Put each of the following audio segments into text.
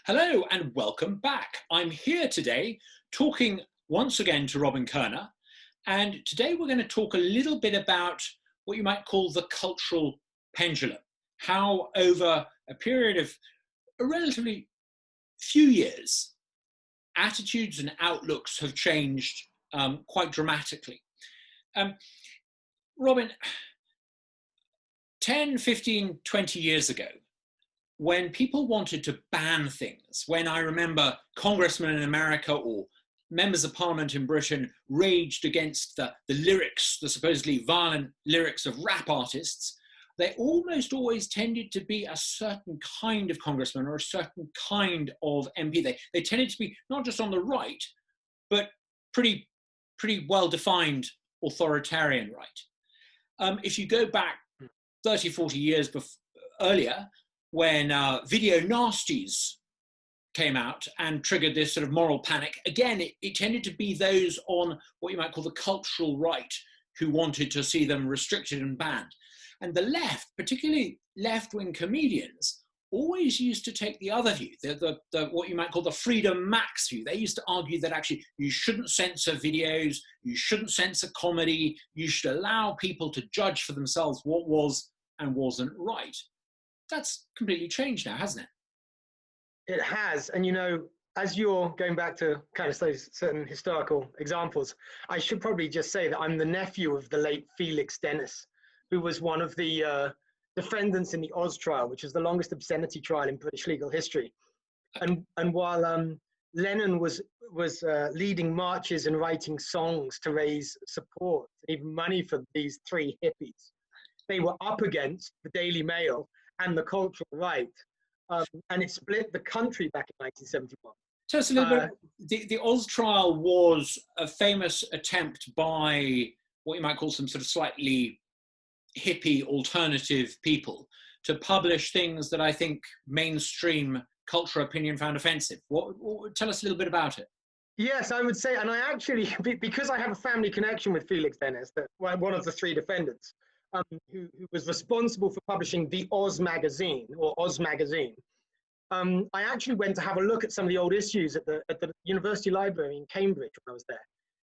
Hello and welcome back. I'm here today talking once again to Robin Koerner, and today we're going to talk a little bit about what you might call the cultural pendulum, how over a period of a relatively few years, attitudes and outlooks have changed quite dramatically. Robin, 10, 15, 20 years ago, when people wanted to ban things, when I remember congressmen in America or members of parliament in Britain raged against the lyrics, the supposedly violent lyrics of rap artists, they almost always tended to be a certain kind of congressman or a certain kind of MP. They tended to be not just on the right, but pretty well-defined authoritarian right. If you go back 30, 40 years earlier, when video nasties came out and triggered this sort of moral panic, again, it tended to be those on what you might call the cultural right who wanted to see them restricted and banned. And the left, particularly left-wing comedians, always used to take the other view, the what you might call the freedom max view. They used to argue that actually you shouldn't censor videos, you shouldn't censor comedy, you should allow people to judge for themselves what was and wasn't right. That's completely changed now, hasn't it? It has. And, you know, as you're going back to kind of those certain historical examples, I should probably just say that I'm the nephew of the late Felix Dennis, who was one of the defendants in the Oz trial, which is the longest obscenity trial in British legal history. And while Lennon was leading marches and writing songs to raise support, even money for these three hippies, they were up against the Daily Mail and the cultural right, and it split the country back in 1971. Tell us a little bit. The Oz trial was a famous attempt by what you might call some sort of slightly hippie alternative people to publish things that I think mainstream cultural opinion found offensive. Tell us a little bit about it. Yes, I would say, and I actually, because I have a family connection with Felix Dennis, one of the three defendants, who was responsible for publishing the Oz magazine, or Oz magazine. I actually went to have a look at some of the old issues at the University Library in Cambridge when I was there,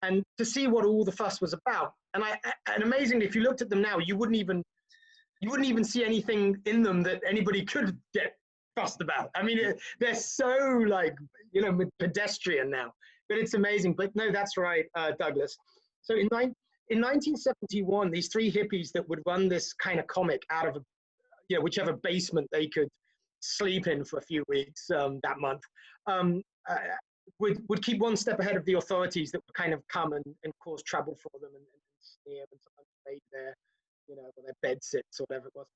and to see what all the fuss was about. And amazingly, if you looked at them now, you wouldn't even see anything in them that anybody could get fussed about. I mean, they're so, like, you know, pedestrian now, but it's amazing. But no, that's right, Douglas. So in 1971, these three hippies that would run this kind of comic out of, whichever basement they could sleep in for a few weeks that month, would keep one step ahead of the authorities that would kind of come and cause trouble for them and sneer and sometimes raid their, their bed sits or whatever it was.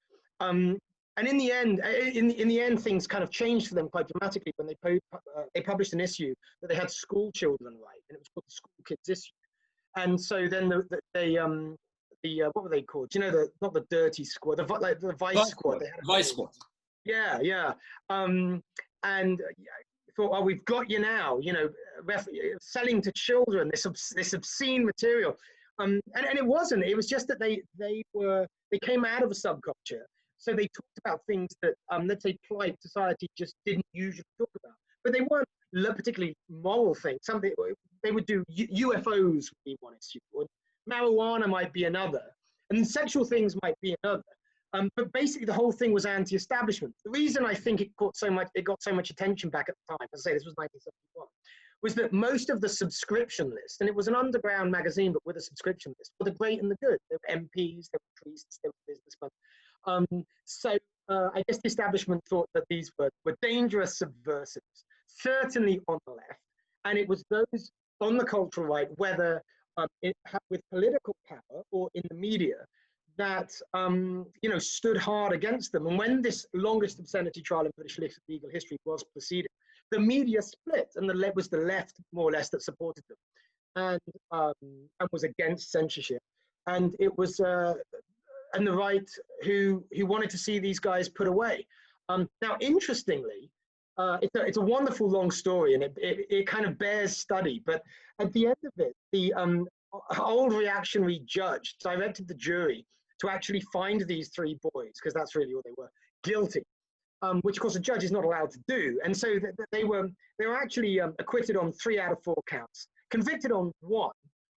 And in the end, things kind of changed for them quite dramatically when they published an issue that they had school children write, and it was called the School Kids issue. And so then what were they called? Not the Dirty Squad, the Vice Squad. Vice Squad. Yeah. And thought, well, we've got you now. Selling to children this obscene material. And it wasn't. It was just that they came out of a subculture. So they talked about things that, let's say, polite society just didn't usually talk about. But they weren't particularly moral things. Something they would do. UFOs would be one issue, or marijuana might be another, and sexual things might be another. But basically, the whole thing was anti-establishment. The reason I think it got so much attention back at the time, as I say, this was 1971, was that most of the subscription list, and it was an underground magazine, but with a subscription list, were the great and the good. There were MPs, there were priests, there were businessmen. So I guess the establishment thought that these were dangerous subversives, certainly on the left, and it was those on the cultural right, whether with political power or in the media, that stood hard against them. And when this longest obscenity trial in British legal history was proceeding, the media split, and it was the left, more or less, that supported them, and was against censorship, and it was and the right who wanted to see these guys put away. Now, interestingly, it's a wonderful long story, and it kind of bears study. But at the end of it, the old reactionary judge directed the jury to actually find these three boys, because that's really what they were, guilty. which of course a judge is not allowed to do. And so they were actually acquitted on 3 out of 4 counts, convicted on 1,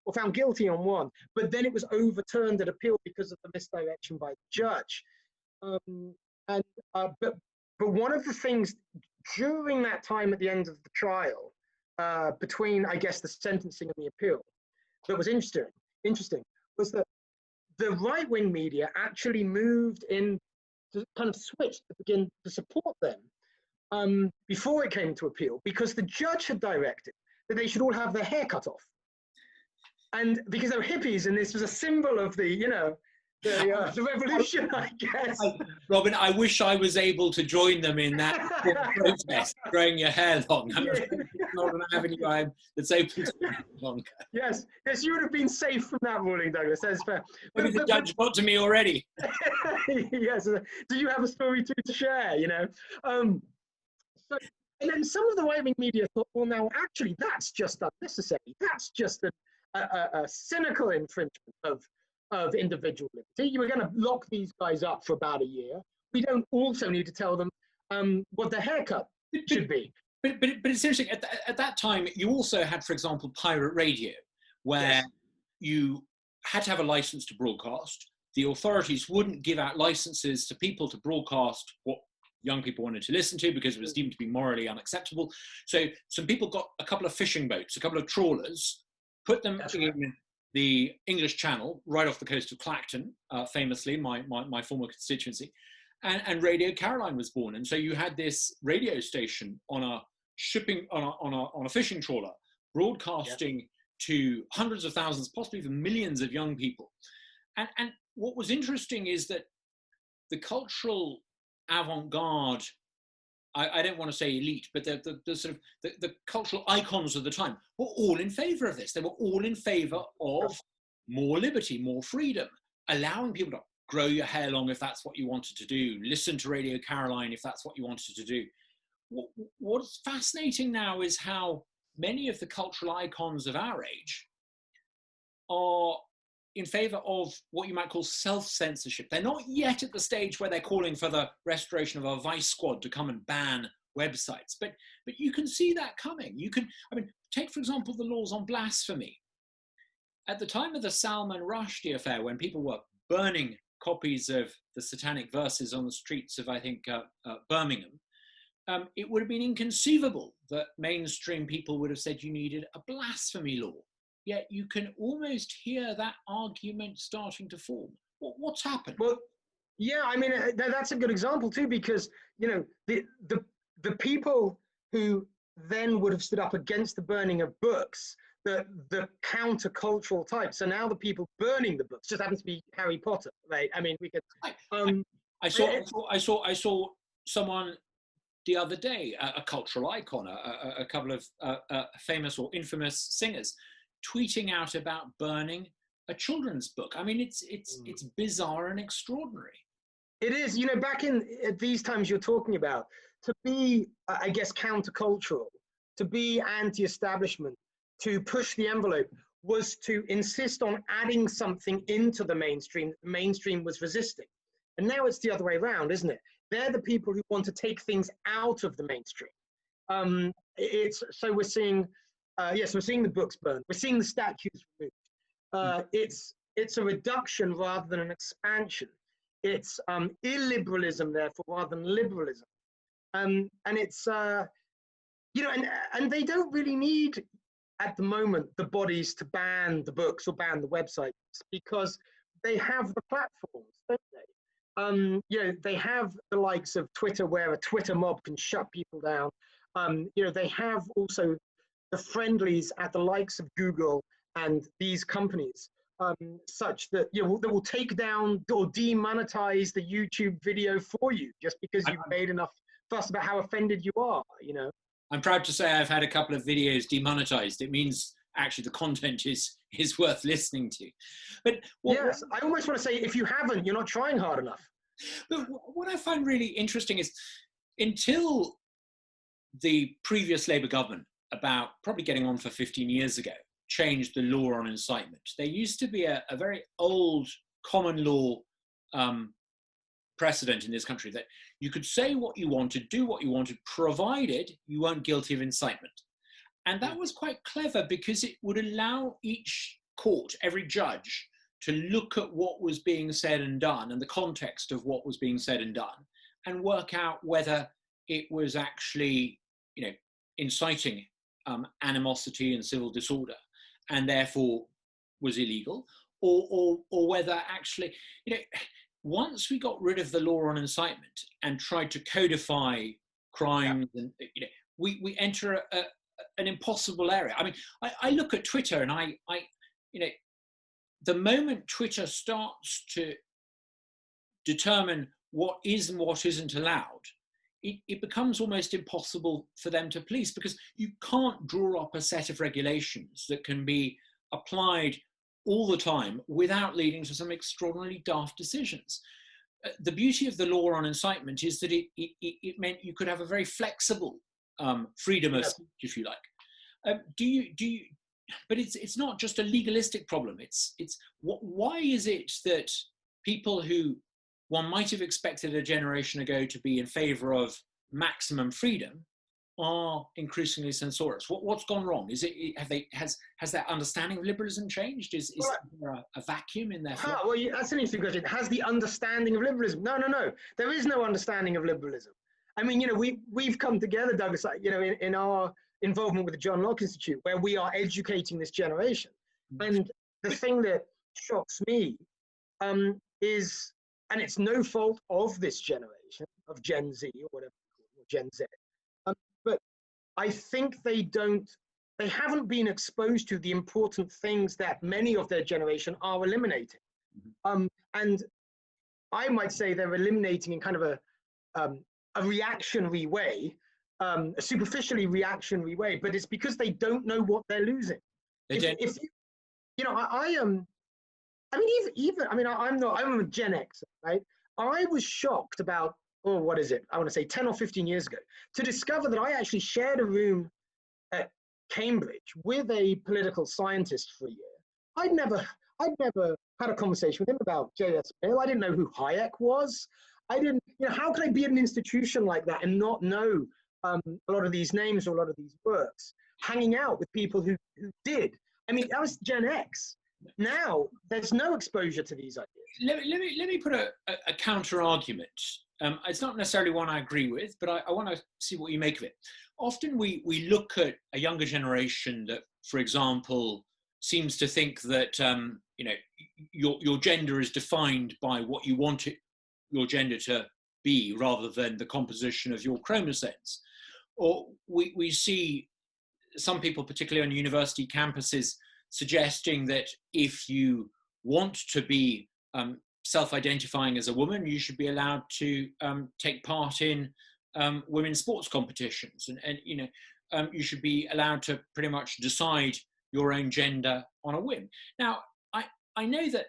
or found guilty on 1, but then it was overturned at appeal because of the misdirection by the judge. But one of the things during that time at the end of the trial, between, I guess, the sentencing and the appeal, that was interesting was that the right-wing media actually moved in to kind of switch to begin to support them before it came to appeal, because the judge had directed that they should all have their hair cut off. And because they were hippies, and this was a symbol of the, you know, the revolution, I guess. Robin, I wish I was able to join them in that protest, growing your hair long. I'm not an avenue that's open to me longer. Yes, you would have been safe from that ruling, Douglas. That's fair. Maybe the judge got to me already. Yes. Do you have a story to share? You know. And then some of the right-wing media thought, well, now actually that's just unnecessary. That's just a cynical infringement of individual liberty. You were going to lock these guys up for about a year. We don't also need to tell them what their haircut should be. But it's interesting. At that time, you also had, for example, pirate radio, where you had to have a license to broadcast. The authorities wouldn't give out licenses to people to broadcast what young people wanted to listen to because it was deemed to be morally unacceptable. So some people got a couple of fishing boats, a couple of trawlers, put them in the English Channel, right off the coast of Clacton, famously, my former constituency, and Radio Caroline was born. And so you had this radio station on a fishing trawler, broadcasting to hundreds of thousands, possibly even millions of young people. And what was interesting is that the cultural avant-garde, I don't want to say elite, but the sort of the cultural icons of the time were all in favor of this. They were all in favor of more liberty, more freedom, allowing people to grow your hair long if that's what you wanted to do, listen to Radio Caroline if that's what you wanted to do. What's fascinating now is how many of the cultural icons of our age are in favor of what you might call self-censorship. They're not yet at the stage where they're calling for the restoration of a vice squad to come and ban websites, but you can see that coming. Take, for example, the laws on blasphemy. At the time of the Salman Rushdie affair, when people were burning copies of the satanic verses on the streets of, I think, Birmingham, it would have been inconceivable that mainstream people would have said you needed a blasphemy law. Yet you can almost hear that argument starting to form. What's happened? Well, yeah, I mean, that's a good example too, because, you know, the people who then would have stood up against the burning of books, the countercultural types, are now the people burning the books. Just happens to be Harry Potter, right? I mean, we could. I saw someone the other day, a cultural icon, a couple of famous or infamous singers, tweeting out about burning a children's book. I mean, it's bizarre and extraordinary. It is. You know, back at these times you're talking about, to be, I guess, countercultural, to be anti-establishment, to push the envelope, was to insist on adding something into the mainstream that the mainstream was resisting. And now it's the other way around, isn't it? They're the people who want to take things out of the mainstream. So we're seeing, we're seeing the books burned. We're seeing the statues removed. It's a reduction rather than an expansion. It's illiberalism, therefore, rather than liberalism. And it's, and they don't really need, at the moment, the bodies to ban the books or ban the websites, because they have the platforms, don't they? They have the likes of Twitter, where a Twitter mob can shut people down. They have also the friendlies at the likes of Google and these companies, such that they will take down or demonetize the YouTube video for you just because you've made enough fuss about how offended you are. I'm proud to say I've had a couple of videos demonetized. It means actually the content is worth listening to. But yes, I almost want to say, if you haven't, you're not trying hard enough. But what I find really interesting is, until the previous Labour government, about probably getting on for 15 years ago, changed the law on incitement, there used to be a very old common law precedent in this country that You could say what you wanted, do what you wanted, provided you weren't guilty of incitement. And that was quite clever because it would allow each court, every judge, to look at what was being said and done and the context of what was being said and done, and work out whether it was actually, inciting animosity and civil disorder, and therefore was illegal, or whether actually, once we got rid of the law on incitement and tried to codify crimes, and we enter an impossible area. I mean, I look at Twitter, and I the moment Twitter starts to determine what is and what isn't allowed, it becomes almost impossible for them to police, because you can't draw up a set of regulations that can be applied all the time without leading to some extraordinarily daft decisions. The beauty of the law on incitement is that it meant you could have a very flexible freedom of speech, if you like. But it's not just a legalistic problem. Why is it that people who one might have expected a generation ago to be in favor of maximum freedom are increasingly censorious? What's gone wrong? Has their understanding of liberalism changed? Is there a vacuum in their? Well, that's an interesting question. Has the understanding of liberalism? No. There is no understanding of liberalism. I mean, we've come together, Douglas, in our involvement with the John Locke Institute, where we are educating this generation. And the thing that shocks me is, and it's no fault of this generation, of Gen Z or whatever, or Gen Z, but I think they haven't been exposed to the important things that many of their generation are eliminating. And I might say they're eliminating in kind of a reactionary way, a superficially reactionary way, but it's because they don't know what they're losing. I'm a Gen X, right? I was shocked about, I want to say 10 or 15 years ago, to discover that I actually shared a room at Cambridge with a political scientist for a year. I'd never had a conversation with him about J.S. Mill. I didn't know who Hayek was. I didn't, how could I be at an institution like that and not know a lot of these names or a lot of these works, hanging out with people who did? I mean, that was Gen X. Now there's no exposure to these ideas. Let me put a counter argument. It's not necessarily one I agree with, but I want to see what you make of it. Often we look at a younger generation that, for example, seems to think that your gender is defined by what you want your gender to be, rather than the composition of your chromosomes. Or we see some people, particularly on university campuses, suggesting that if you want to be self-identifying as a woman, you should be allowed to take part in women's sports competitions, and you should be allowed to pretty much decide your own gender on a whim. Now, I know that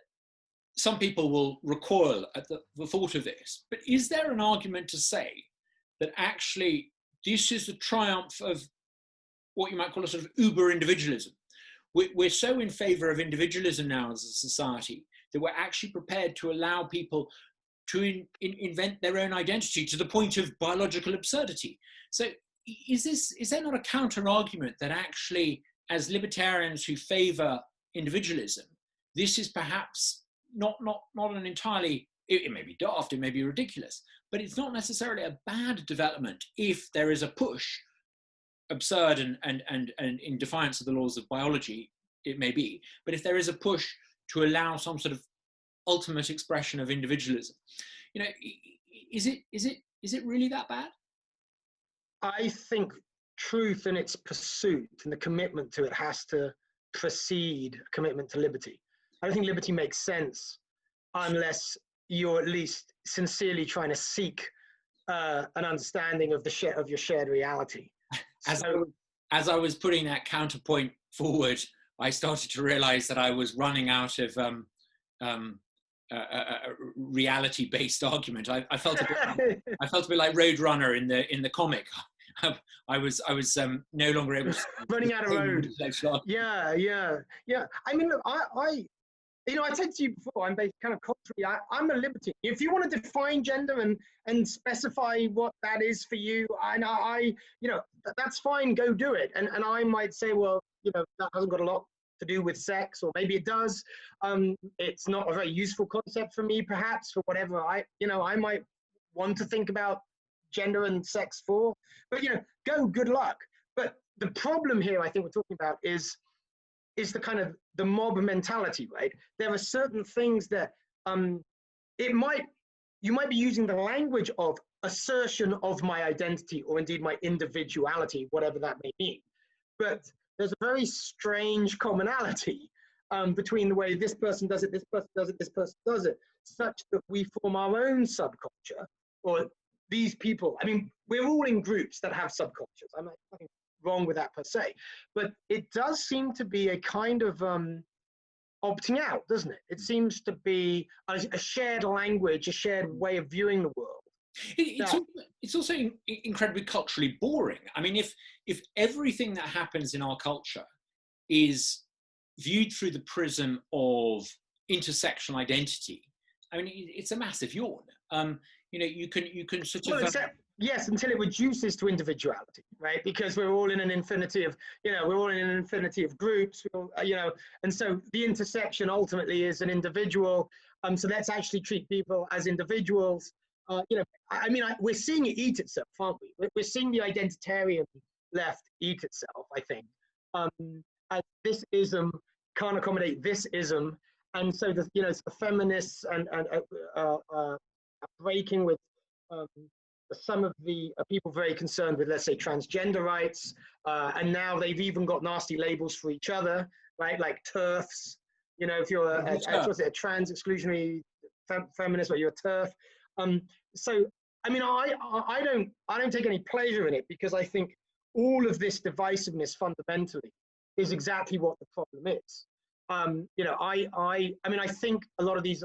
some people will recoil at the thought of this, but is there an argument to say that actually this is the triumph of what you might call a sort of uber individualism? We're so in favor of individualism now as a society that we're actually prepared to allow people to invent their own identity to the point of biological absurdity. So is there not a counter argument that actually, as libertarians who favor individualism, this is perhaps not an entirely, it may be daft, it may be ridiculous, but it's not necessarily a bad development if there is a push, absurd and in defiance of the laws of biology, it may be, but if there is a push to allow some sort of ultimate expression of individualism, is it really that bad? I think truth and its pursuit and the commitment to it has to precede a commitment to liberty. I don't think liberty makes sense unless you're at least sincerely trying to seek an understanding of your shared reality. As I was putting that counterpoint forward, I started to realize that I was running out of reality-based argument. I felt a bit like Roadrunner in the comic. I was no longer able to running out of road. Yeah. I mean, look, I said to you before, I'm kind of contrary. I'm a libertine. If you want to define gender and specify what that is for you, and that's fine. Go do it. And I might say, well, that hasn't got a lot to do with sex, or maybe it does. It's not a very useful concept for me, perhaps, for whatever I might want to think about gender and sex for. But good luck. But the problem here, I think we're talking about is the kind of the mob mentality, right? There are certain things that you might be using the language of assertion of my identity, or indeed my individuality, whatever that may mean. But there's a very strange commonality between the way this person does it, this person does it, this person does it, such that we form our own subculture, or these people. I mean, we're all in groups that have subcultures. I'm not nothing wrong with that per se, but it does seem to be a kind of opting out, doesn't it? It seems to be a shared language, a shared way of viewing the world. It's also incredibly culturally boring. I mean, if everything that happens in our culture is viewed through the prism of intersectional identity, I mean, it's a massive yawn. You can sort of. Yes, until it reduces to individuality, right? Because we're all in an infinity of, groups, and so the intersection ultimately is an individual. So let's actually treat people as individuals. We're seeing it eat itself, aren't we? We're seeing the identitarian left eat itself, I think. As this ism can't accommodate this ism, and so the feminists and breaking with some of the people very concerned with, let's say, transgender rights, and now they've even got nasty labels for each other, right? Like TERFs. If you're a trans exclusionary feminist, or you're a TERF. So I mean, I don't take any pleasure in it, because I think all of this divisiveness fundamentally is exactly what the problem is. I think a lot of these,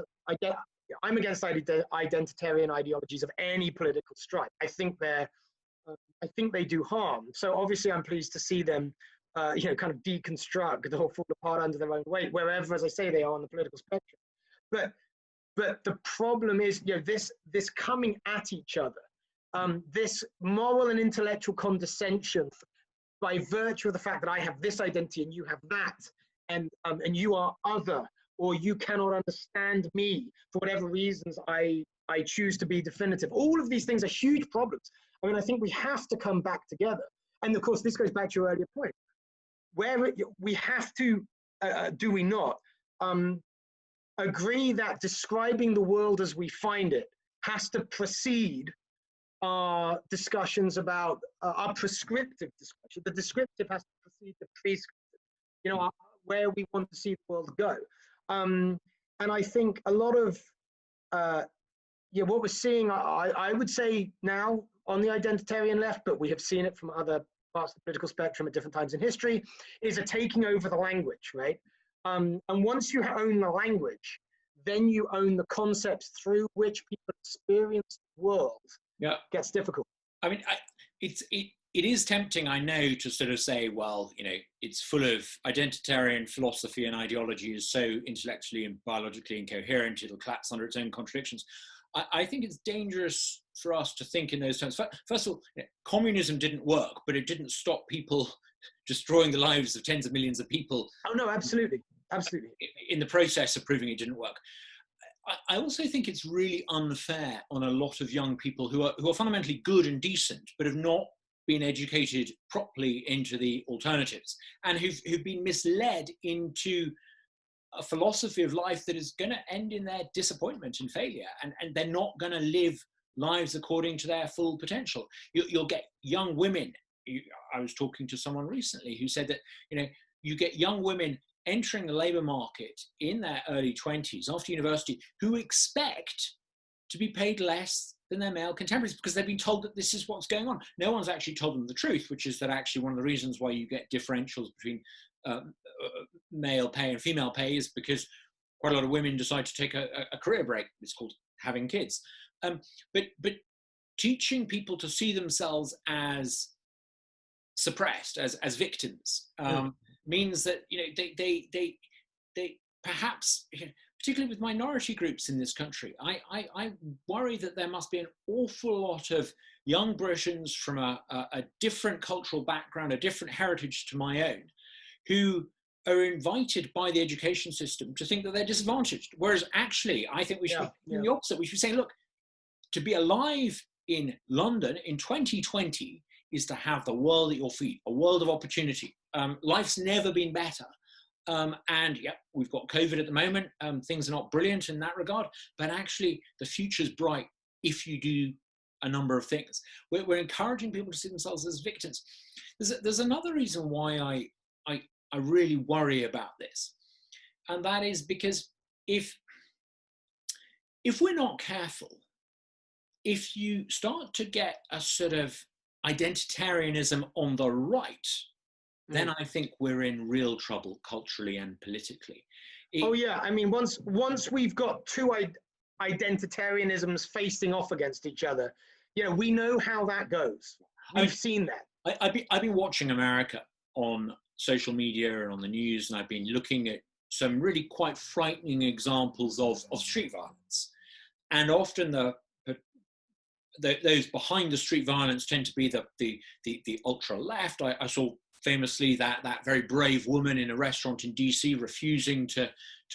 I'm against identitarian ideologies of any political stripe. I think they do harm. So obviously, I'm pleased to see them, kind of deconstruct or fall apart under their own weight, wherever, as I say, they are on the political spectrum. But the problem is, this coming at each other, this moral and intellectual condescension by virtue of the fact that I have this identity and you have that, and you are other, or you cannot understand me for whatever reasons I choose to be definitive. All of these things are huge problems. I mean, I think we have to come back together. And of course, this goes back to your earlier point, where we have to, do we not, agree that describing the world as we find it has to precede our discussions about our prescriptive discussion. The descriptive has to precede the prescriptive, where we want to see the world go. And I think a lot of, what we're seeing, I would say now on the identitarian left, but we have seen it from other parts of the political spectrum at different times in history, is a taking over the language, right? And once you own the language, then you own the concepts through which people experience the world. Yeah, gets difficult. I mean, it is tempting, I know, to sort of say, well, it's full of identitarian philosophy, and ideology is so intellectually and biologically incoherent, it'll collapse under its own contradictions. I think it's dangerous for us to think in those terms. First of all, communism didn't work, but it didn't stop people destroying the lives of tens of millions of people. Oh, no, absolutely. Absolutely. In the process of proving it didn't work. I also think it's really unfair on a lot of young people who are fundamentally good and decent, but have not been educated properly into the alternatives, and who've been misled into a philosophy of life that is going to end in their disappointment and failure, and they're not going to live lives according to their full potential. You'll get young women. I was talking to someone recently who said that, you get young women entering the labor market in their early 20s after university who expect to be paid less than their male contemporaries because they've been told that this is what's going on. No one's actually told them the truth, which is that actually one of the reasons why you get differentials between male pay and female pay is because quite a lot of women decide to take a career break. It's called having kids. But teaching people to see themselves as suppressed, as victims, means that perhaps, particularly with minority groups in this country, I worry that there must be an awful lot of young Britons from a different cultural background, a different heritage to my own, who are invited by the education system to think that they're disadvantaged. Whereas actually, I think we should be doing the opposite. We should be saying, look, to be alive in London in 2020 is to have the world at your feet, a world of opportunity. Life's never been better. And yeah, we've got COVID at the moment. Things are not brilliant in that regard, but actually the future's bright if you do a number of things. We're encouraging people to see themselves as victims. There's another reason why I really worry about this. And that is because if we're not careful, if you start to get a sort of identitarianism on the right, then I think we're in real trouble culturally and politically. I mean, once we've got two identitarianisms facing off against each other, we know how that goes. We've seen that. I've been watching America on social media and on the news, and I've been looking at some really quite frightening examples of street violence. And often those behind the street violence tend to be the ultra left. I saw famously that very brave woman in a restaurant in DC refusing to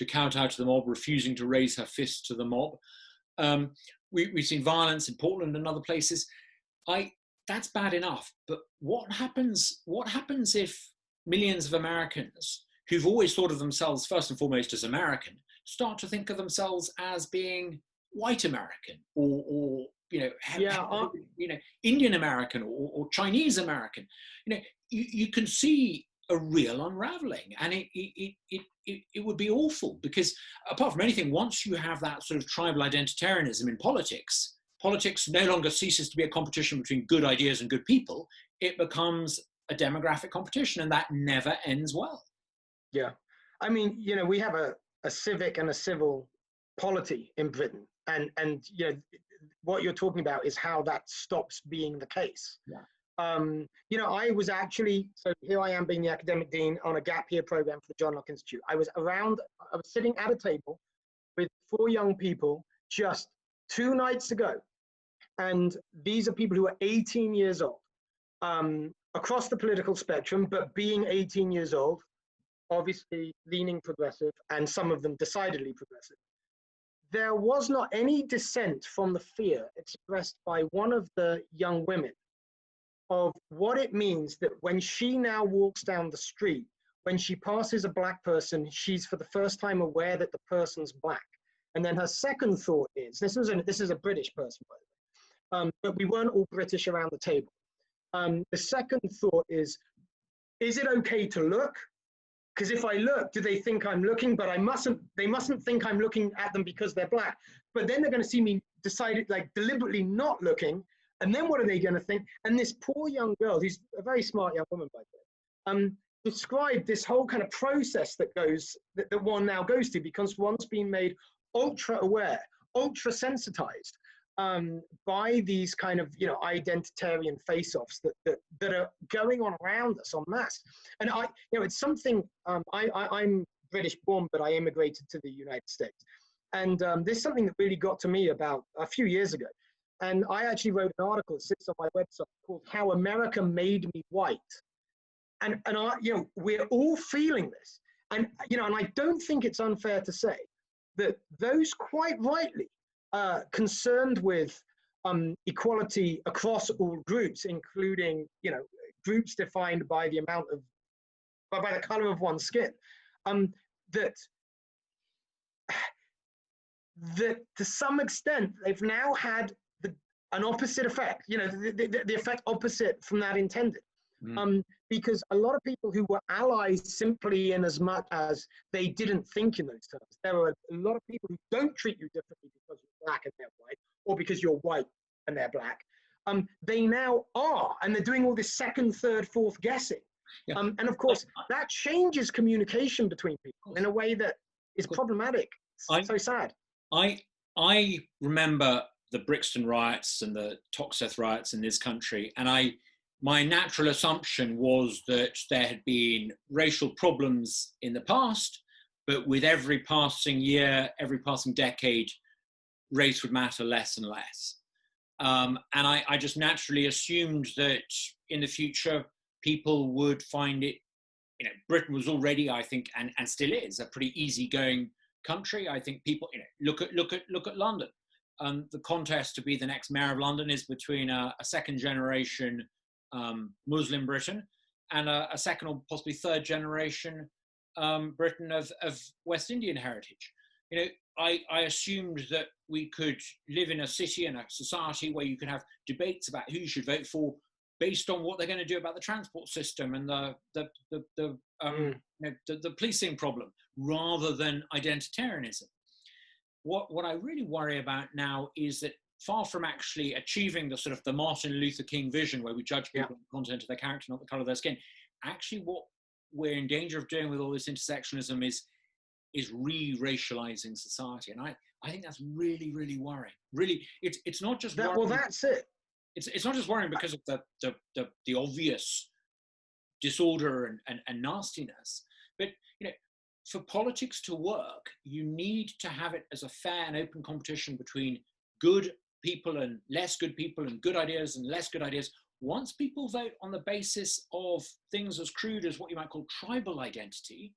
kowtow to the mob, refusing to raise her fist to the mob. We've seen violence in Portland and other places. That's bad enough. But what happens if millions of Americans who've always thought of themselves first and foremost as American start to think of themselves as being white American or Indian American or Chinese American? You can see a real unraveling, and it would be awful, because apart from anything, once you have that sort of tribal identitarianism in politics no longer ceases to be a competition between good ideas and good people. It becomes a demographic competition, and that never ends well. Yeah. I mean, we have a civic and a civil polity in Britain, and what you're talking about is how that stops being the case. Yeah. I was actually, so here I am being the academic dean on a gap year program for the John Locke Institute. I was sitting at a table with 4 young people just 2 nights ago. And these are people who are 18 years old, across the political spectrum, but being 18 years old, obviously leaning progressive, and some of them decidedly progressive. There was not any dissent from the fear expressed by one of the young women of what it means that when she now walks down the street, when she passes a black person, she's for the first time aware that the person's black. And then her second thought is, this is a British person, by the way, but we weren't all British around the table. The second thought is it okay to look? Because if I look, do they think I'm looking? But they mustn't think I'm looking at them because they're black. But then they're going to see me deliberately not looking. And then what are they going to think? And this poor young girl, who's a very smart young woman, by the way, described this whole kind of process that one now goes to, because one's been made ultra aware, ultra sensitized by these kind of identitarian face-offs that are going on around us en masse. And it's something, I'm British born, but I immigrated to the United States. And this is something that really got to me about a few years ago. And I actually wrote an article that sits on my website called "How America Made Me White." And we're all feeling this. And and I don't think it's unfair to say that those quite rightly concerned with equality across all groups, including groups defined by the amount of by the color of one's skin, that to some extent they've now had an opposite effect, the effect opposite from that intended. Because a lot of people who were allies simply in as much as they didn't think in those terms. There are a lot of people who don't treat you differently because you're black and they're white, or because you're white and they're black. They now are, and they're doing all this second, third, fourth guessing. Yeah. And of course, that changes communication between people in a way that is problematic. So sad. I remember the Brixton riots and the Toxteth riots in this country, and my natural assumption was that there had been racial problems in the past, but with every passing year, every passing decade, race would matter less and less. And I just naturally assumed that in the future, people would find it, you know, Britain was already, I think, and still is, a pretty easygoing country. I think people, you know, look at London. The contest to be the next mayor of London is between a second generation Muslim Briton and a second or possibly third generation Briton of West Indian heritage. You know, I assumed that we could live in a city and a society where you could have debates about who you should vote for based on what they're going to do about the transport system and the policing problem, rather than identitarianism. What I really worry about now is that far from actually achieving the sort of the Martin Luther King vision, where we judge people on the content of their character, not the color of their skin, actually what we're in danger of doing with all this intersectionalism is re-racializing society. And I think that's really, really worrying. Really, it's not just worrying. Well, that's it. It's not just worrying because of the obvious disorder and nastiness, but you know, for politics to work, you need to have it as a fair and open competition between good people and less good people, and good ideas and less good ideas. Once people vote on the basis of things as crude as what you might call tribal identity,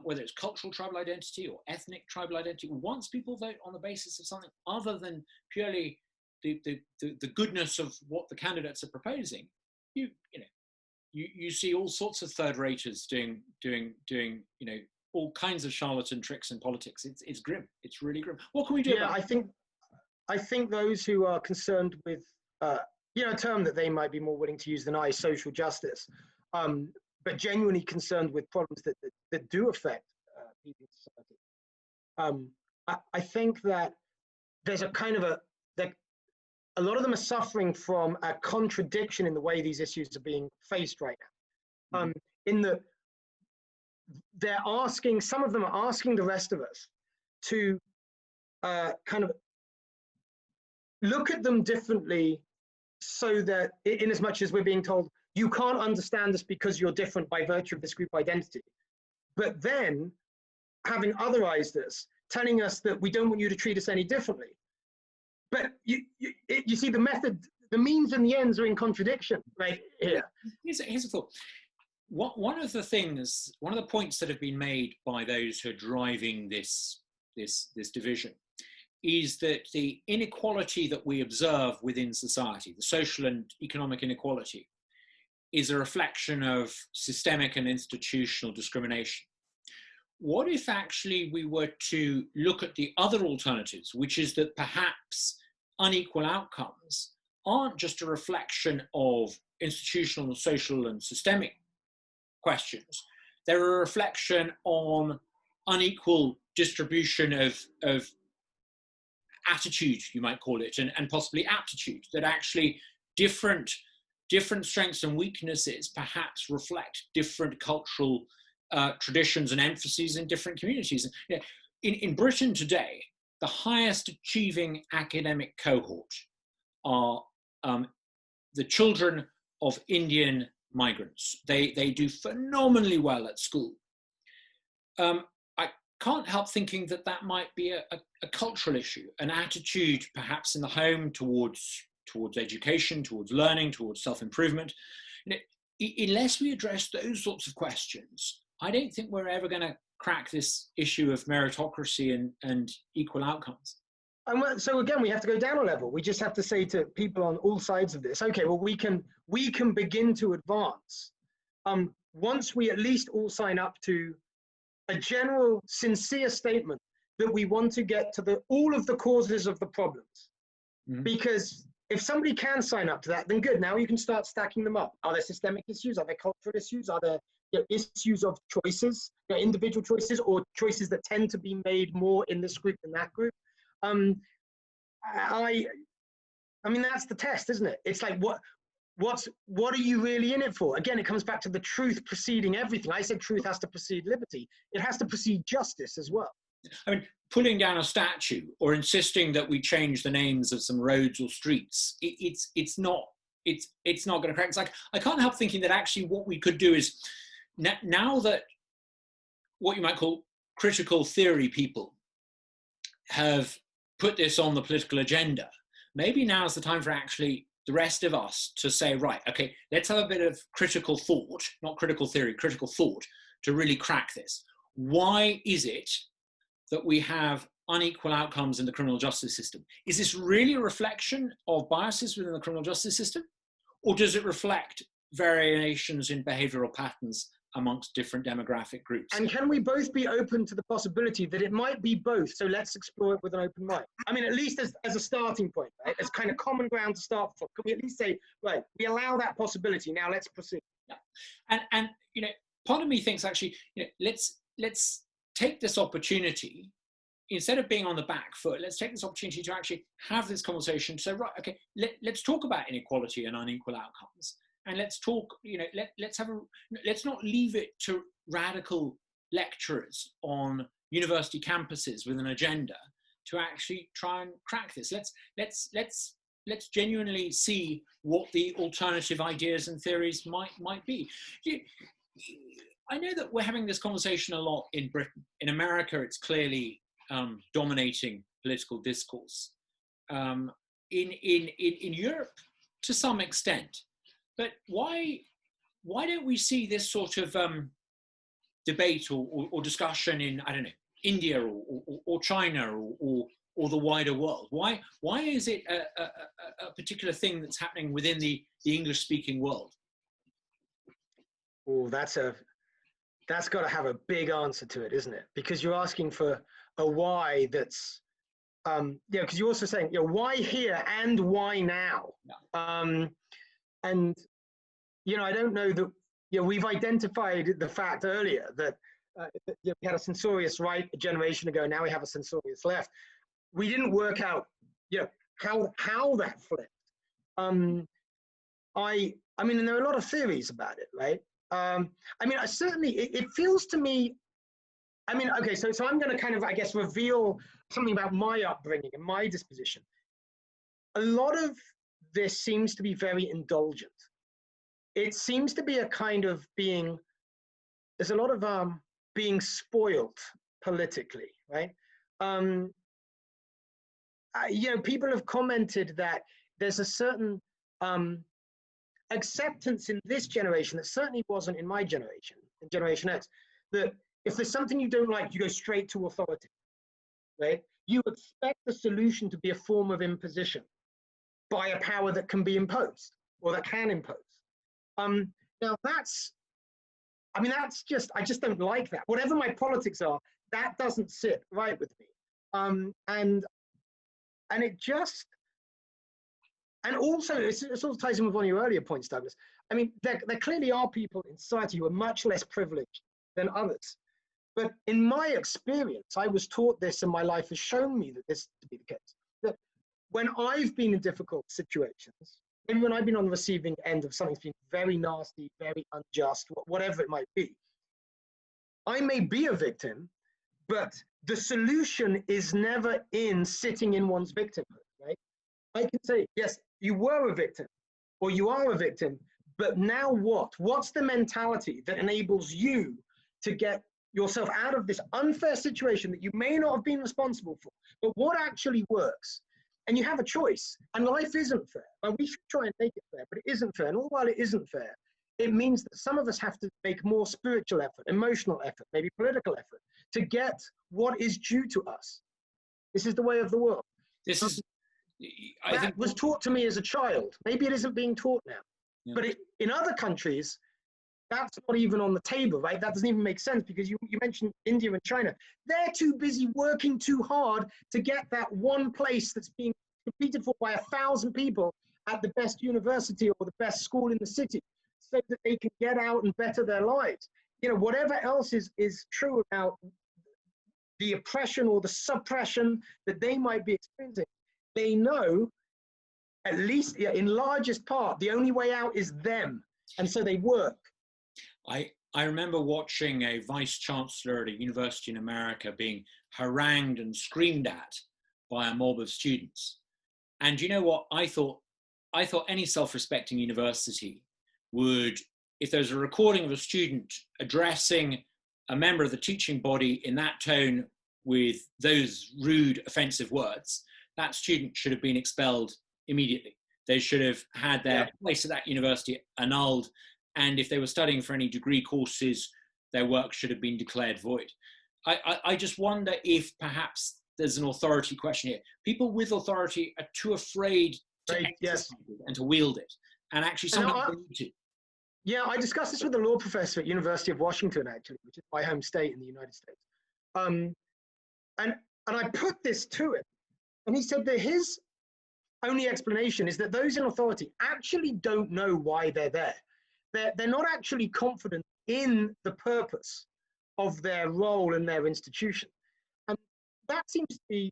whether it's cultural tribal identity or ethnic tribal identity, once people vote on the basis of something other than purely the goodness of what the candidates are proposing, you see all sorts of third-raters doing you know, all kinds of charlatan tricks in politics. It's grim. It's really grim. What can we do? Yeah, I think those who are concerned with you know, a term that they might be more willing to use than I, social justice, but genuinely concerned with problems that do affect people in society. I think that there's a kind of a lot of them are suffering from a contradiction in the way these issues are being faced right now. In that they're asking, some of them are asking the rest of us to kind of look at them differently, so that in as much as we're being told, you can't understand us because you're different by virtue of this group identity, but then having otherized us, telling us that we don't want you to treat us any differently. But you see the method, the means and the ends are in contradiction right here. Here's a thought. One of the points that have been made by those who are driving this division is that the inequality that we observe within society, the social and economic inequality, is a reflection of systemic and institutional discrimination. What if actually we were to look at the other alternatives, which is that perhaps unequal outcomes aren't just a reflection of institutional, social, and systemic questions. They're a reflection on unequal distribution of attitude, you might call it, and possibly aptitude, that actually different strengths and weaknesses perhaps reflect different cultural traditions and emphases in different communities. You know, in Britain today, the highest achieving academic cohort are the children of Indian migrants. They do phenomenally well at school. I can't help thinking that might be a cultural issue, an attitude perhaps in the home towards education, towards learning, towards self-improvement. You know, unless we address those sorts of questions, I don't think we're ever going to crack this issue of meritocracy and equal outcomes. And so again, we have to go down a level. We just have to say to people on all sides of this, okay, well, we can begin to advance once we at least all sign up to a general, sincere statement that we want to get to all of the causes of the problems. Because if somebody can sign up to that, then good. Now you can start stacking them up. Are there systemic issues? Are there cultural issues? Are there issues of choices, individual choices, or choices that tend to be made more in this group than that group? I mean, that's the test, isn't it? It's like, what are you really in it for? Again, it comes back to the truth preceding everything. I said truth has to precede liberty. It has to precede justice as well. I mean, pulling down a statue or insisting that we change the names of some roads or streets, it's not going to crack. It's like, I can't help thinking that actually what we could do is, now that what you might call critical theory people have put this on the political agenda, maybe now is the time for actually the rest of us to say, right, okay, let's have a bit of critical thought, not critical theory, critical thought, to really crack this. Why is it that we have unequal outcomes in the criminal justice system? Is this really a reflection of biases within the criminal justice system? Or does it reflect variations in behavioral patterns amongst different demographic groups? And can we both be open to the possibility that it might be both? So let's explore it with an open mind. I mean, at least as a starting point, right? As kind of common ground to start from. Can we at least say, right, we allow that possibility, now let's proceed? Yeah. And you know, part of me thinks actually, you know, let's take this opportunity, instead of being on the back foot, let's take this opportunity to actually have this conversation. So, right, okay, let's talk about inequality and unequal outcomes. And let's talk, you know, let's not leave it to radical lecturers on university campuses with an agenda to actually try and crack this. Let's genuinely see what the alternative ideas and theories might be. I know that we're having this conversation a lot in Britain. In America, it's clearly dominating political discourse. In Europe, to some extent. But why don't we see this sort of debate or discussion in, I don't know, India or China or the wider world? Why is it a particular thing that's happening within the English-speaking world? Oh, that's got to have a big answer to it, isn't it? Because you're asking for a why that's, because you're also saying, why here and why now? Yeah. And, I don't know that, we've identified the fact earlier that we had a censorious right a generation ago, now we have a censorious left. We didn't work out, how that flipped. I mean, and there are a lot of theories about it, right? I certainly, it feels to me, okay, so I'm going to kind of, I guess, reveal something about my upbringing and my disposition. A lot of this seems to be very indulgent. It seems to be a kind of there's a lot of being spoiled politically, right? People have commented that there's a certain acceptance in this generation that certainly wasn't in my generation, in Generation X, that if there's something you don't like, you go straight to authority, right? You expect the solution to be a form of imposition by a power that can be imposed or that can impose. Now that's just, I just don't like that. Whatever my politics are, that doesn't sit right with me. And it just, and also it sort of ties in with one of your earlier points, Douglas. I mean, there clearly are people in society who are much less privileged than others. But in my experience, I was taught this and my life has shown me that this to be the case. That when I've been in difficult situations, and when I've been on the receiving end of something's been very nasty, very unjust, whatever it might be, I may be a victim, but the solution is never in sitting in one's victimhood, right? I can say, yes, you were a victim, or you are a victim, but now what? What's the mentality that enables you to get yourself out of this unfair situation that you may not have been responsible for, but what actually works? And you have a choice, and life isn't fair. And we should try and make it fair, but it isn't fair. And all while it isn't fair, it means that some of us have to make more spiritual effort, emotional effort, maybe political effort, to get what is due to us. This is the way of the world. I think was taught to me as a child. Maybe it isn't being taught now. Yeah. But in other countries, that's not even on the table, right? That doesn't even make sense because you mentioned India and China. They're too busy working too hard to get that one place that's being competed for by 1,000 people at the best university or the best school in the city so that they can get out and better their lives. Whatever else is true about the oppression or the suppression that they might be experiencing, they know, at least in largest part, the only way out is them. And so they work. I remember watching a vice chancellor at a university in America being harangued and screamed at by a mob of students. And you know what? I thought any self-respecting university would, if there's a recording of a student addressing a member of the teaching body in that tone with those rude, offensive words, that student should have been expelled immediately. They should have had their place at that university annulled. And if they were studying for any degree courses, their work should have been declared void. I just wonder if perhaps there's an authority question here. People with authority are too afraid to exercise it and to wield it. And actually sometimes they need to. Yeah, I discussed this with a law professor at University of Washington, actually, which is my home state in the United States. And I put this to him, and he said that his only explanation is that those in authority actually don't know why they're there. They're not actually confident in the purpose of their role in their institution. And that seems to be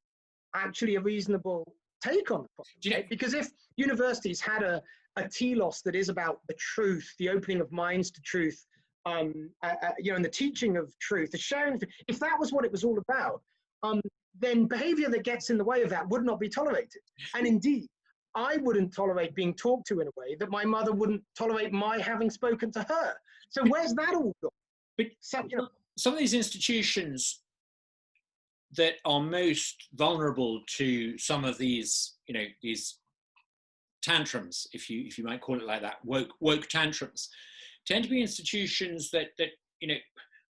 actually a reasonable take on the problem, right? Because if universities had a telos that is about the truth, the opening of minds to truth, and the teaching of truth, the sharing, if that was what it was all about, then behavior that gets in the way of that would not be tolerated. And indeed, I wouldn't tolerate being talked to in a way that my mother wouldn't tolerate my having spoken to her. So where's that all gone? But some of these institutions that are most vulnerable to some of these, these tantrums, if you might call it like that, woke tantrums, tend to be institutions that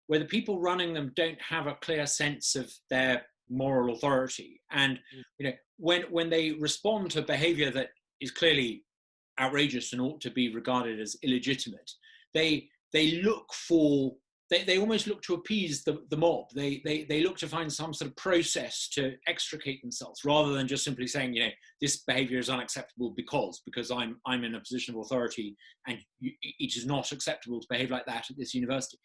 where the people running them don't have a clear sense of their moral authority, and when they respond to behavior that is clearly outrageous and ought to be regarded as illegitimate, they almost look to appease the mob. They look to find some sort of process to extricate themselves, rather than just simply saying, this behavior is unacceptable because I'm in a position of authority, and it is not acceptable to behave like that at this university.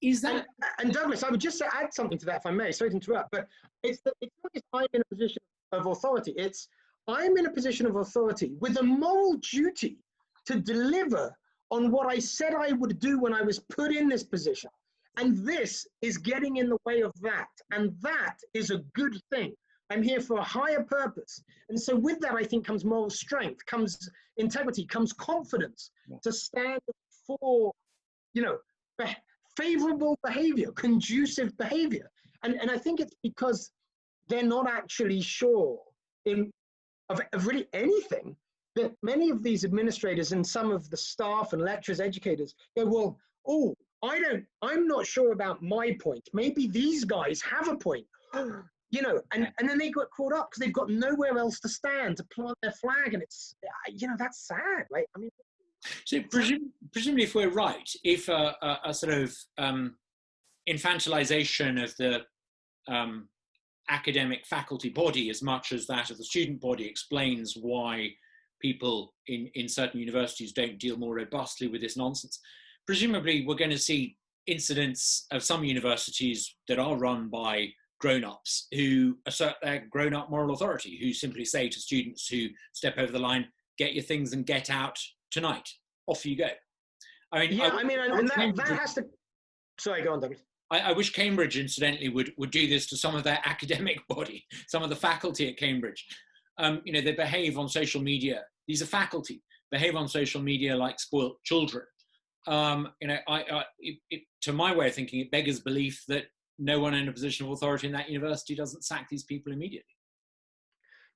Is that? And Douglas, I would just add something to that, if I may. Sorry to interrupt, but it's not just I'm in a position of authority. It's I'm in a position of authority with a moral duty to deliver on what I said I would do when I was put in this position. And this is getting in the way of that. And that is a good thing. I'm here for a higher purpose. And so with that, I think comes moral strength, comes integrity, comes confidence to stand for, favorable behavior, conducive behavior. And I think it's because they're not actually sure of really anything, that many of these administrators and some of the staff and lecturers, educators go, I'm not sure about my point. Maybe these guys have a point, and then they got caught up because they've got nowhere else to stand to plant their flag. And it's, that's sad, right? I mean, so presumably, if we're right, if a sort of infantilization of the academic faculty body as much as that of the student body explains why people in certain universities don't deal more robustly with this nonsense, presumably we're going to see incidents of some universities that are run by grown-ups who assert their grown-up moral authority, who simply say to students who step over the line, get your things and get out tonight. Off you go. I mean, that has to. Sorry, go on, Douglas. I wish Cambridge, incidentally, would do this to some of their academic body, some of the faculty at Cambridge. They behave on social media. These are faculty, behave on social media like spoiled children. To my way of thinking, it beggars belief that no one in a position of authority in that university doesn't sack these people immediately.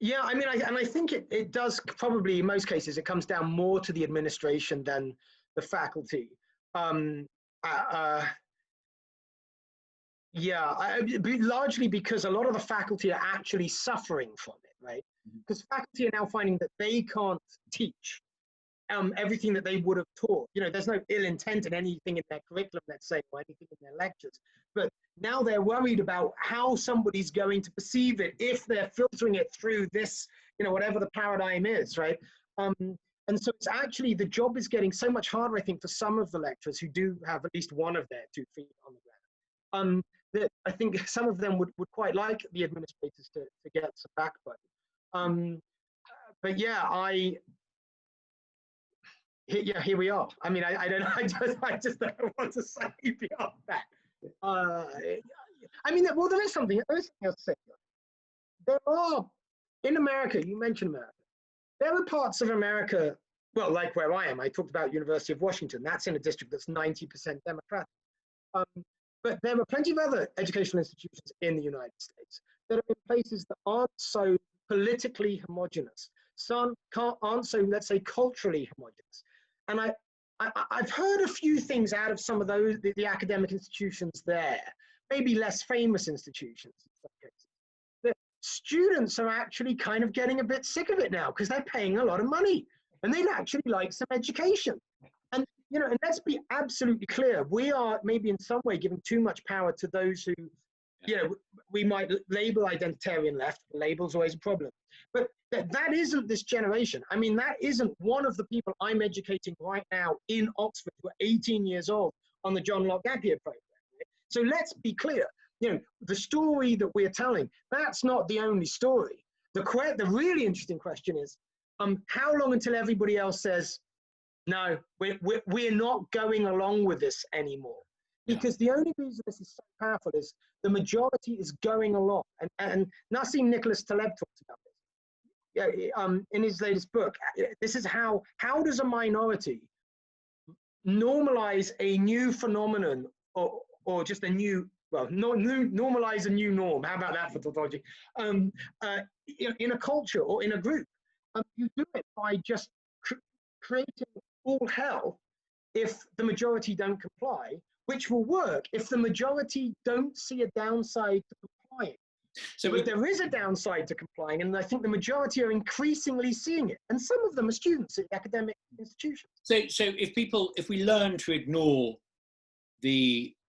Yeah, I mean, I think it does probably, in most cases, it comes down more to the administration than the faculty. Largely because a lot of the faculty are actually suffering from it, right? Because faculty are now finding that they can't teach everything that they would have taught. There's no ill intent in anything in their curriculum, let's say, or anything in their lectures. But now they're worried about how somebody's going to perceive it if they're filtering it through this, whatever the paradigm is, right? And so it's actually, the job is getting so much harder, I think, for some of the lecturers who do have at least one of their 2 feet on the ground. That I think some of them would quite like the administrators to get some backbone. But yeah, here we are. I mean, I just don't know what to say beyond that. I mean, well, there is something else to say. There are, in America, you mentioned America, there are parts of America, well, like where I am, I talked about University of Washington, that's in a district that's 90% Democratic. But there are plenty of other educational institutions in the United States that are in places that aren't so politically homogenous, some aren't so, let's say, culturally homogenous. And I've heard a few things out of some of those, the academic institutions there, maybe less famous institutions in some cases, that students are actually kind of getting a bit sick of it now because they're paying a lot of money and they'd actually like some education. And, you know, and let's be absolutely clear, we are maybe in some way giving too much power to those who, you know, we might label identitarian left. Label's always a problem. But that isn't this generation. I mean, that isn't one of the people I'm educating right now in Oxford who are 18 years old on the John Locke Gap Year program. Right? So let's be clear. You know, the story that we're telling, that's not the only story. The really interesting question is, how long until everybody else says, no, we're not going along with this anymore? Because the only reason this is so powerful is the majority is going along. And Nassim Nicholas Taleb talks about this. In his latest book, this is how does a minority normalize a new phenomenon or just a new, well, normalize a new norm. How about that for tautology? In a culture or in a group. You do it by just creating all hell if the majority don't comply, which will work if the majority don't see a downside to complying. So but there is a downside to complying, and I think the majority are increasingly seeing it. And some of them are students at academic institutions. So if we learn to ignore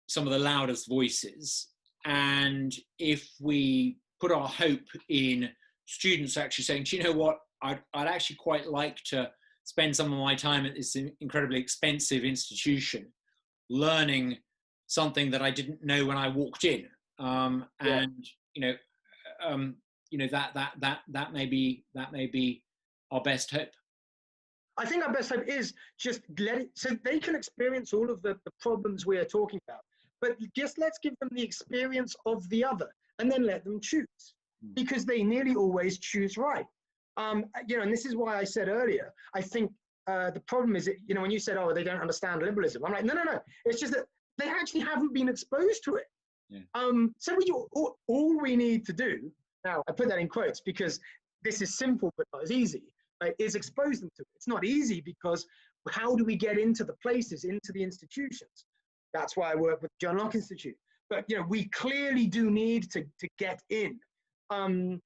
some of the loudest voices, and if we put our hope in students actually saying, do you know what, I'd actually quite like to spend some of my time at this incredibly expensive institution learning something that I didn't know when I walked in, and that may be our best hope. I think our best hope is just let it, so they can experience all of the problems we are talking about, but just let's give them the experience of the other and then let them choose, because they nearly always choose right. And this is why I said earlier, I think the problem is, when you said, oh, they don't understand liberalism, I'm like, no. It's just that they actually haven't been exposed to it. Yeah. So all we need to do, now I put that in quotes because this is simple but not as easy, right, is expose them to it. It's not easy because how do we get into the places, into the institutions? That's why I work with the John Locke Institute. But we clearly do need to get in.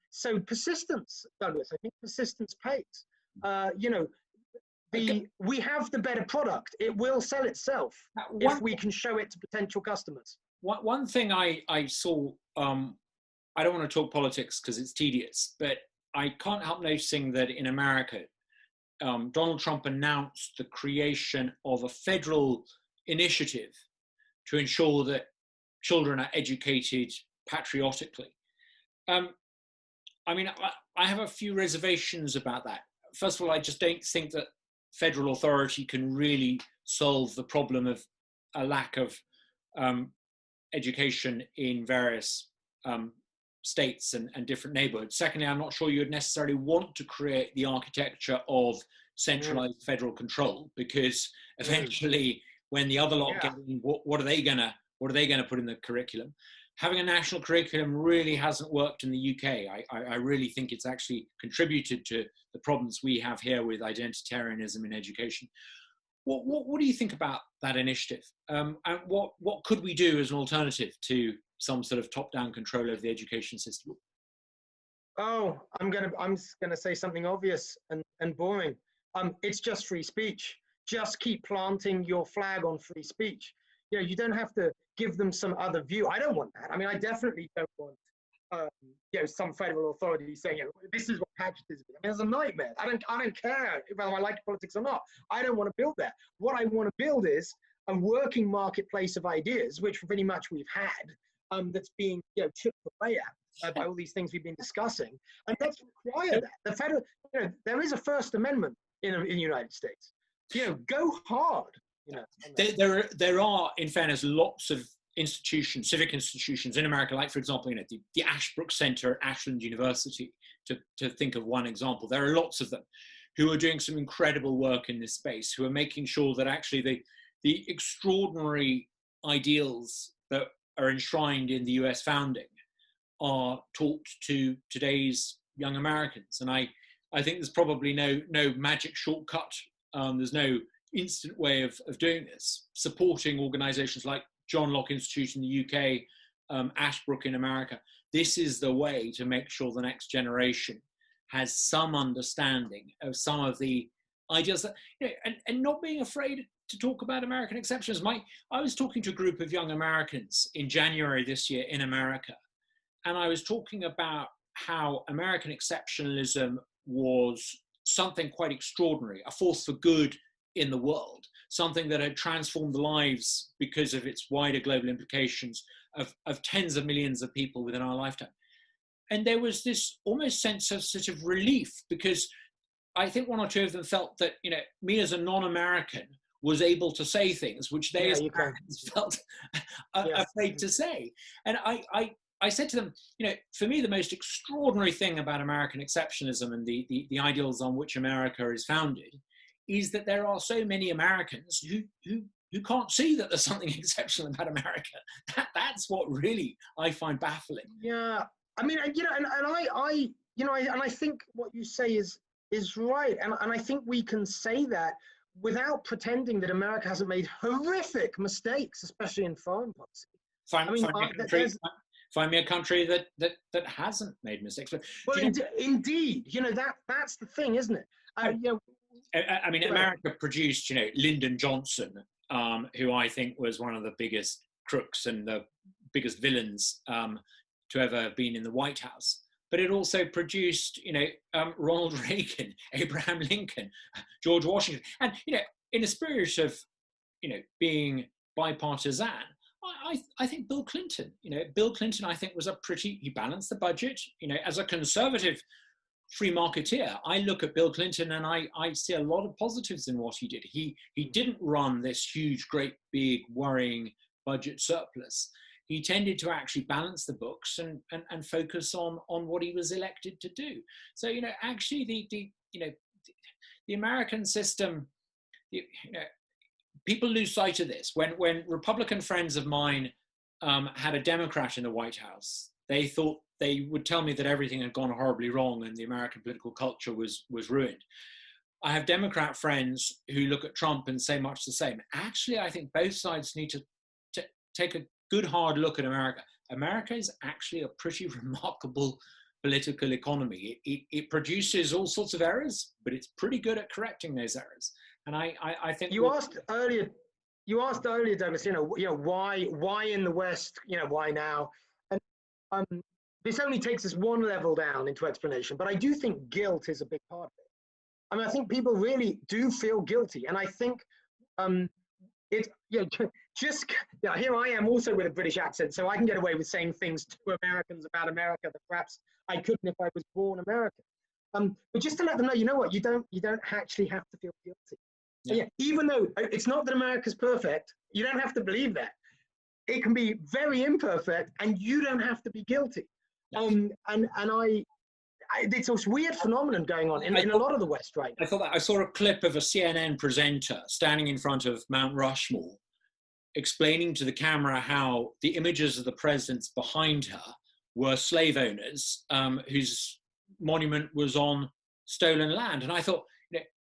So persistence, Douglas, I think persistence pays. We have the better product. It will sell itself if we can show it to potential customers. One thing I saw, I don't want to talk politics because it's tedious, but I can't help noticing that in America, Donald Trump announced the creation of a federal initiative to ensure that children are educated patriotically. I have a few reservations about that. First of all, I just don't think that federal authority can really solve the problem of a lack of education in various states and different neighborhoods. Secondly, I'm not sure you'd necessarily want to create the architecture of centralized federal control, because eventually when the other lot get in, what are they gonna put in the curriculum? Having a national curriculum really hasn't worked in the UK. I really think it's actually contributed to the problems we have here with identitarianism in education. What do you think about that initiative? And what could we do as an alternative to some sort of top-down control of the education system? Oh, I'm gonna say something obvious and boring. It's just free speech. Just keep planting your flag on free speech. You don't have to give them some other view. I don't want that. I mean, I definitely don't want some federal authority saying, this is what patriotism is. I mean, it's a nightmare. I don't care whether I like politics or not. I don't want to build that. What I want to build is a working marketplace of ideas, which pretty much we've had, that's being chipped away at by all these things we've been discussing. And let's require that. The federal, there is a First Amendment in the United States. Go hard. There are, in fairness, lots of institutions, civic institutions in America, like, for example, the Ashbrook Center at Ashland University, to think of one example. There are lots of them who are doing some incredible work in this space, who are making sure that actually the extraordinary ideals that are enshrined in the US founding are taught to today's young Americans. And I think there's probably no magic shortcut. There's no instant way of doing this. Supporting organizations like John Locke Institute in the UK, Ashbrook in America, this is the way to make sure the next generation has some understanding of some of the ideas that, and not being afraid to talk about American exceptionalism. I was talking to a group of young Americans in January this year in America, and I was talking about how American exceptionalism was something quite extraordinary, a force for good in the world, something that had transformed the lives because of its wider global implications of tens of millions of people within our lifetime. And there was this almost sense of sort of relief, because I think one or two of them felt that, me as a non-American was able to say things which they as Americans felt afraid to say. And I said to them, for me, the most extraordinary thing about American exceptionalism and the ideals on which America is founded is that there are so many Americans who can't see that there's something exceptional about America. That's what really I find baffling. Yeah, I mean, I think what you say is right, and I think we can say that without pretending that America hasn't made horrific mistakes, especially in foreign policy. Find me a country that hasn't made mistakes. Well, indeed, that's the thing, isn't it? I mean, America produced, Lyndon Johnson, who I think was one of the biggest crooks and the biggest villains to ever have been in the White House. But it also produced, Ronald Reagan, Abraham Lincoln, George Washington. And, in a spirit of, being bipartisan, I think Bill Clinton, I think he balanced the budget, as a conservative free marketeer. I look at Bill Clinton and I see a lot of positives in what he did. He didn't run this huge, great, big, worrying budget surplus. He tended to actually balance the books and focus on what he was elected to do. So, actually the American system, people lose sight of this. When Republican friends of mine had a Democrat in the White House, they thought they would tell me that everything had gone horribly wrong and the American political culture was ruined. I have Democrat friends who look at Trump and say much the same. Actually, I think both sides need to take a good hard look at America. America is actually a pretty remarkable political economy. It produces all sorts of errors, but it's pretty good at correcting those errors. And I think you asked earlier, Douglas, why in the West, why now? And this only takes us one level down into explanation, but I do think guilt is a big part of it. I mean, I think people really do feel guilty, and I think here I am also with a British accent, so I can get away with saying things to Americans about America that perhaps I couldn't if I was born American. But just to let them know, you know what, you don't actually have to feel guilty. Yeah. Even though it's not that America's perfect, you don't have to believe that. It can be very imperfect, and you don't have to be guilty. It's a weird phenomenon going on in a lot of the West right now. I saw a clip of a CNN presenter standing in front of Mount Rushmore, explaining to the camera how the images of the presidents behind her were slave owners whose monument was on stolen land. And I thought,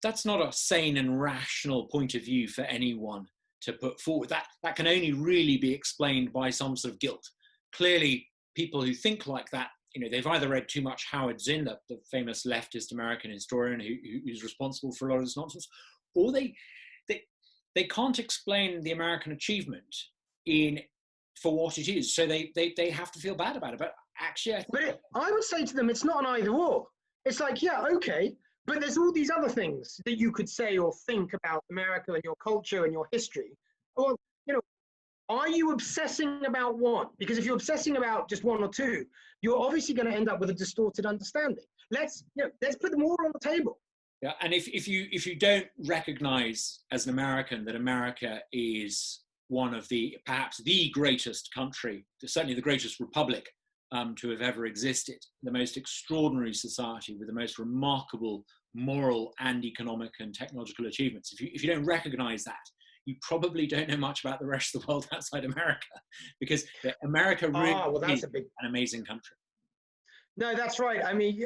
that's not a sane and rational point of view for anyone to put forward. That can only really be explained by some sort of guilt. Clearly, people who think like that, they've either read too much Howard Zinn, the famous leftist American historian who's responsible for a lot of this nonsense, or they can't explain the American achievement for what it is. So they have to feel bad about it. But actually, I would say to them, it's not an either or. It's like, yeah, okay, but there's all these other things that you could say or think about America and your culture and your history. Well, are you obsessing about one? Because if you're obsessing about just one or two, you're obviously going to end up with a distorted understanding. Let's put them all on the table. Yeah, and if you don't recognize as an American that America is one of perhaps the greatest country, certainly the greatest republic to have ever existed, the most extraordinary society with the most remarkable moral and economic and technological achievements. If you don't recognize that, you probably don't know much about the rest of the world outside America, because America really is an amazing country. No, that's right. I mean,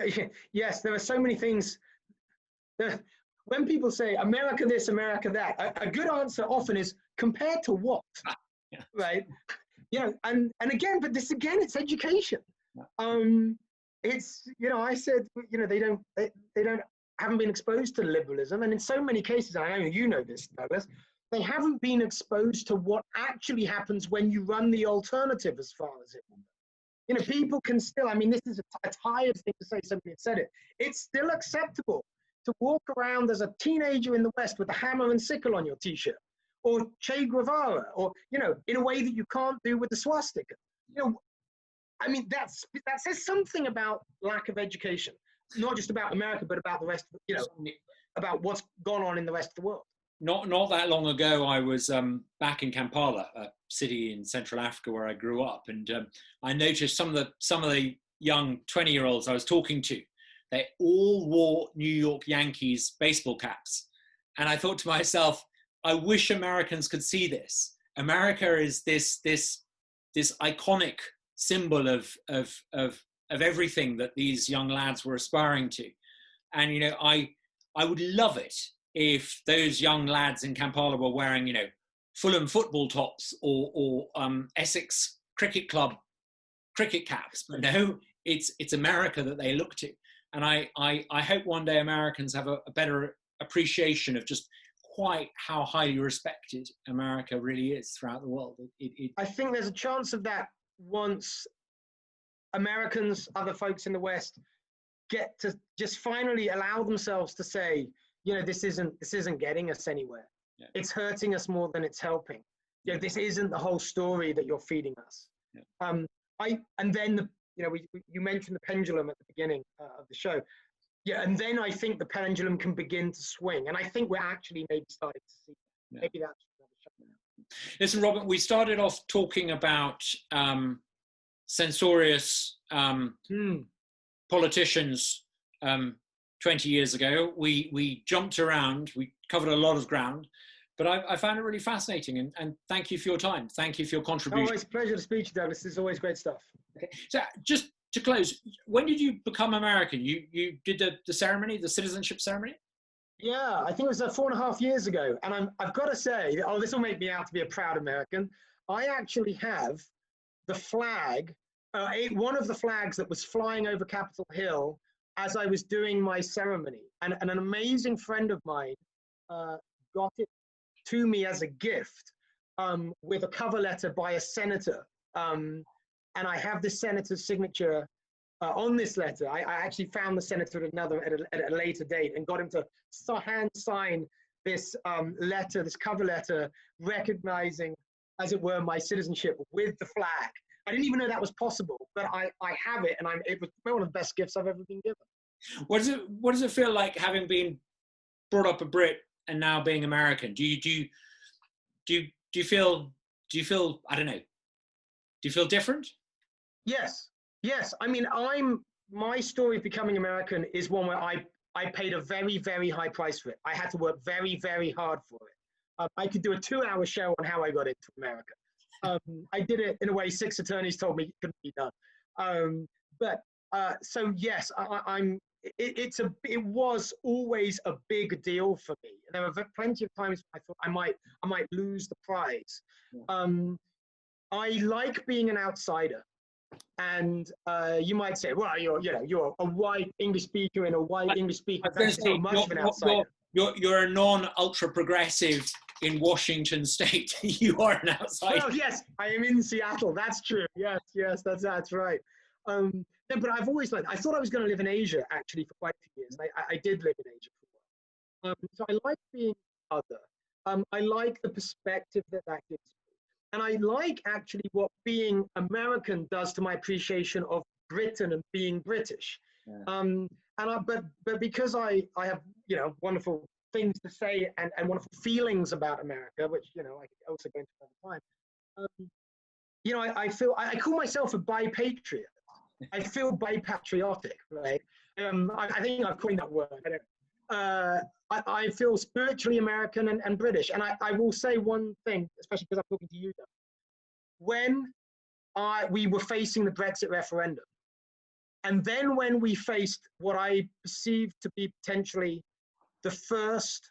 yes, there are so many things. When people say America this, America that, a good answer often is compared to what, Yeah. right? And again, but this again, it's education. Yeah. It's, I said, they haven't been exposed to liberalism, and in so many cases, I know you know this, Douglas, they haven't been exposed to what actually happens when you run the alternative as far as it will. People can still, I mean, this is a tired thing to say, somebody had said it. It's still acceptable to walk around as a teenager in the West with a hammer and sickle on your t-shirt, or Che Guevara, or, in a way that you can't do with the swastika. I mean, that says something about lack of education, not just about America, but about the rest of, about what's gone on in the rest of the world. Not that long ago, I was back in Kampala, a city in Central Africa where I grew up, and I noticed some of the young 20-year-olds I was talking to, they all wore New York Yankees baseball caps, and I thought to myself, I wish Americans could see this. America is this iconic symbol of everything that these young lads were aspiring to, and I would love it if those young lads in Kampala were wearing, Fulham football tops or Essex Cricket Club cricket caps. But no, it's America that they look to. And I hope one day Americans have a better appreciation of just quite how highly respected America really is throughout the world. I think there's a chance of that once Americans, other folks in the West, get to just finally allow themselves to say, this isn't getting us anywhere. Yeah. It's hurting us more than it's helping. This isn't the whole story that you're feeding us. Yeah. And then you mentioned the pendulum at the beginning of the show. Yeah, and then I think the pendulum can begin to swing, and I think we're actually maybe starting to see that. Yeah. Maybe that's another show. Listen, Robin, we started off talking about censorious politicians 20 years ago. We jumped around, we covered a lot of ground, but I found it really fascinating, and thank you for your time. Thank you for your contribution. Always a pleasure to speak to you, Douglas. This is always great stuff. Okay. So just to close, when did you become American? You did the ceremony, the citizenship ceremony? Yeah, I think it was 4.5 years ago. And I've got to say, this will make me out to be a proud American. I actually have the flag, one of the flags that was flying over Capitol Hill as I was doing my ceremony. And an amazing friend of mine got it to me as a gift with a cover letter by a senator. And I have the senator's signature on this letter. I actually found the senator at a later date and got him to hand sign this letter, this cover letter, recognizing, as it were, my citizenship with the flag. I didn't even know that was possible, but I have it, and it was one of the best gifts I've ever been given. What does it feel like having been brought up a Brit and now being American? Do you feel I don't know? Do you feel different? Yes. I mean, my story of becoming American is one where I paid a very, very high price for it. I had to work very, very hard for it. I could do a 2-hour show on how I got into America. I did it in a way 6 attorneys told me it couldn't be done. So yes, it was always a big deal for me. There were plenty of times I thought I might lose the prize. I like being an outsider. And you might say, well, you're a white English speaker in a white English speaker. That's not much of an outsider. You're a non-ultra progressive in Washington State. You are an outsider. Well, yes, I am in Seattle. That's true. Yes, that's right. But I've always I thought I was going to live in Asia actually for quite a few years. I did live in Asia for a while. So I like being other. I like the perspective that gives me. And I like actually what being American does to my appreciation of Britain and being British. Yeah. But because I have wonderful things to say and wonderful feelings about America, which I could also go into another time. I call myself a bi-patriot. I feel bi-patriotic, right? I think I've coined that word. I don't know. I feel spiritually American and British. And I will say one thing, especially because I'm talking to you, though. When we were facing the Brexit referendum, and then when we faced what I perceived to be potentially the first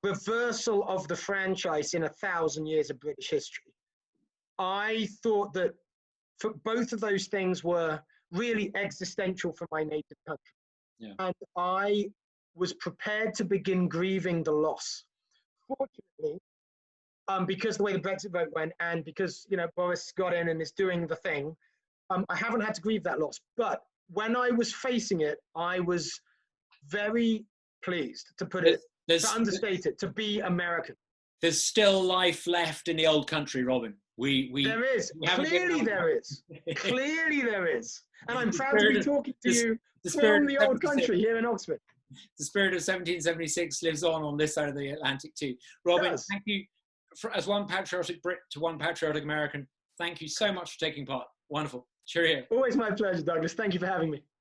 reversal of the franchise in 1,000 years of British history, I thought that for both of those things were really existential for my native country. Yeah. And I was prepared to begin grieving the loss. Fortunately, because the way the Brexit vote went, and because Boris got in and is doing the thing, I haven't had to grieve that loss. But when I was facing it, I was very pleased, to put it, to understate it, to be American. There's still life left in the old country, Robin. There is. Clearly there is. Clearly there is. And I'm proud to be talking to you from the old country here in Oxford. The spirit of 1776 lives on this side of the Atlantic too. Robin, thank you. As one patriotic Brit to one patriotic American, thank you so much for taking part. Wonderful. Cheerio. Always my pleasure, Douglas. Thank you for having me.